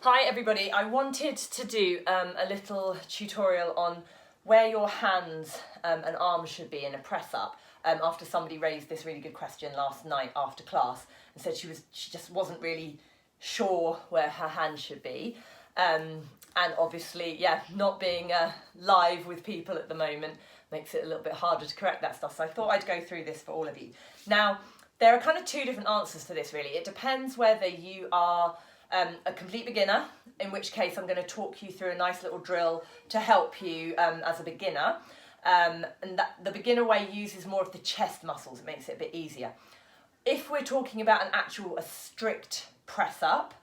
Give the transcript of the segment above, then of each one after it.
Hi everybody, I wanted to do a little tutorial on where your hands and arms should be in a press up after somebody raised this really good question last night after class and said she just wasn't really sure where her hands should be, and obviously not being live with people at the moment makes it a little bit harder to correct that stuff, so I thought I'd go through this for all of you. Now there are kind of two different answers to this really. It depends whether you are a complete beginner, in which case I'm going to talk you through a nice little drill to help you as a beginner, and that the beginner way uses more of the chest muscles. It makes it a bit easier. If we're talking about a strict press up,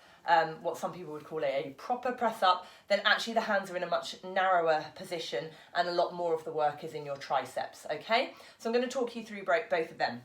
what some people would call a proper press up, then actually the hands are in a much narrower position and a lot more of the work is in your triceps, okay? So I'm going to talk you through both of them.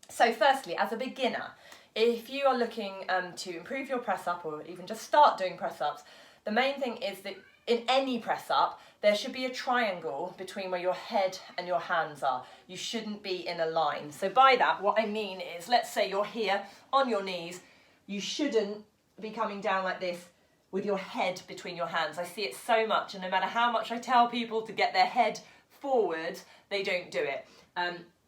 So firstly, as a beginner, if you are looking to improve your press up or even just start doing press ups, the main thing is that in any press up, there should be a triangle between where your head and your hands are. You shouldn't be in a line. So by that, what I mean is, let's say you're here on your knees, you shouldn't be coming down like this with your head between your hands. I see it so much, and no matter how much I tell people to get their head forward, they don't do it.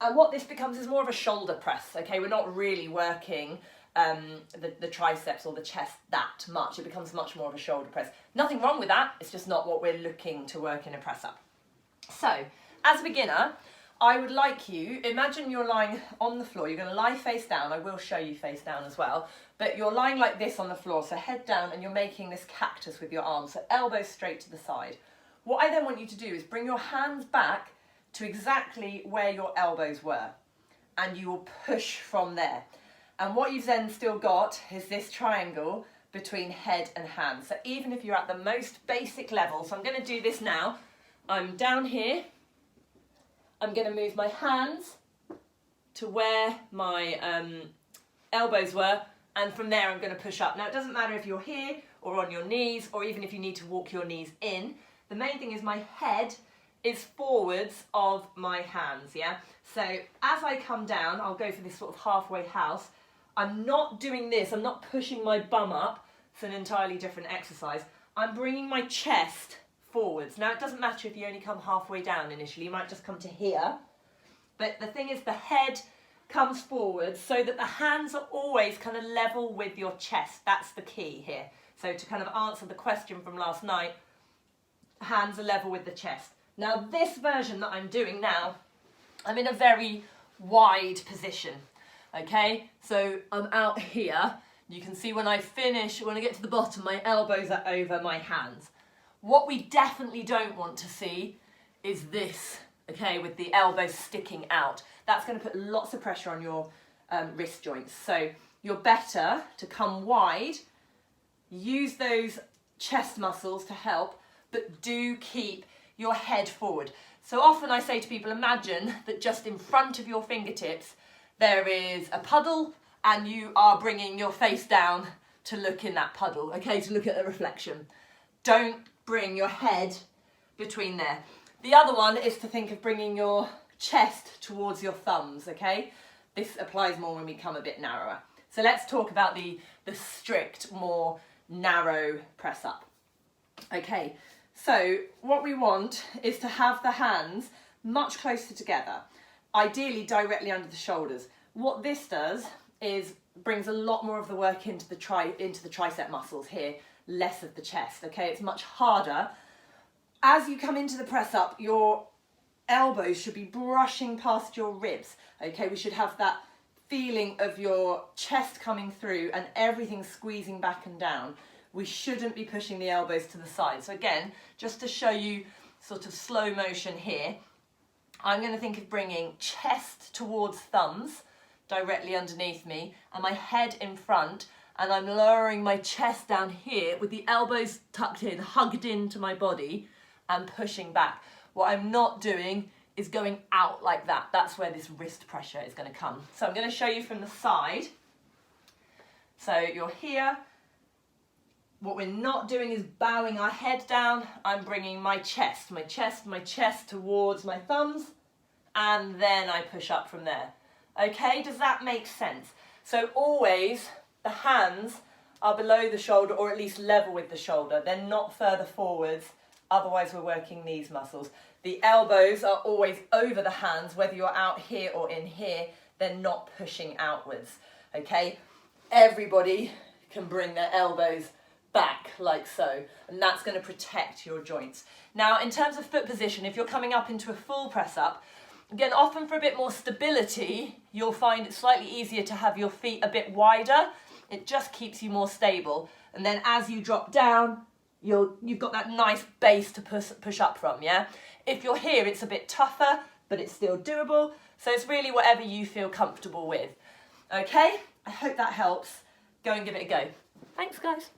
And what this becomes is more of a shoulder press, okay? We're not really working the triceps or the chest that much. It becomes much more of a shoulder press. Nothing wrong with that, it's just not what we're looking to work in a press up. So, as a beginner, I would like you, imagine you're lying on the floor. You're going to lie face down. I will show you face down as well. But you're lying like this on the floor, so head down, and you're making this cactus with your arms, so elbows straight to the side. What I then want you to do is bring your hands back to exactly where your elbows were, and you will push from there. And what you've then still got is this triangle between head and hands. So even if you're at the most basic level, so I'm going to do this now. I'm down here. I'm going to move my hands to where my elbows were, and from there I'm going to push up. Now it doesn't matter if you're here or on your knees, or even if you need to walk your knees in. The main thing is my head is forwards of my hands, yeah? So as I come down, I'll go for this sort of halfway house. I'm not doing this, I'm not pushing my bum up. It's an entirely different exercise. I'm bringing my chest forwards. Now it doesn't matter if you only come halfway down initially, you might just come to here. But the thing is the head comes forward so that the hands are always kind of level with your chest. That's the key here. So to kind of answer the question from last night, hands are level with the chest. Now this version that I'm doing now, I'm in a very wide position, okay? So I'm out here. You can see when I finish, when I get to the bottom, my elbows are over my hands. What we definitely don't want to see is this, okay, with the elbows sticking out. That's going to put lots of pressure on your wrist joints. So you're better to come wide, use those chest muscles to help, but do keep your head forward. So often I say to people, imagine that just in front of your fingertips there is a puddle and you are bringing your face down to look in that puddle, okay, to look at the reflection. Don't bring your head between there. The other one is to think of bringing your chest towards your thumbs, okay? This applies more when we come a bit narrower. So let's talk about the strict, more narrow press up. Okay. So what we want is to have the hands much closer together, ideally directly under the shoulders. What this does is brings a lot more of the work into the tricep muscles here, less of the chest, okay? It's much harder. As you come into the press up, your elbows should be brushing past your ribs, okay? We should have that feeling of your chest coming through and everything squeezing back and down. We shouldn't be pushing the elbows to the side. So again, just to show you sort of slow motion here, I'm going to think of bringing chest towards thumbs, directly underneath me, and my head in front, and I'm lowering my chest down here with the elbows tucked in, hugged into my body, and pushing back. What I'm not doing is going out like that. That's where this wrist pressure is going to come. So I'm going to show you from the side. So you're here. What we're not doing is bowing our head down. I'm bringing my chest towards my thumbs, and then I push up from there. Okay, does that make sense? So always the hands are below the shoulder, or at least level with the shoulder. They're not further forwards, otherwise we're working these muscles. The elbows are always over the hands, whether you're out here or in here, they're not pushing outwards, okay? Everybody can bring their elbows back like so, and that's going to protect your joints. Now, in terms of foot position, if you're coming up into a full press up, again, often for a bit more stability, you'll find it slightly easier to have your feet a bit wider. It just keeps you more stable. And then as you drop down, you've got that nice base to push up from, yeah? If you're here, it's a bit tougher, but it's still doable. So it's really whatever you feel comfortable with. Okay, I hope that helps. Go and give it a go. Thanks, guys.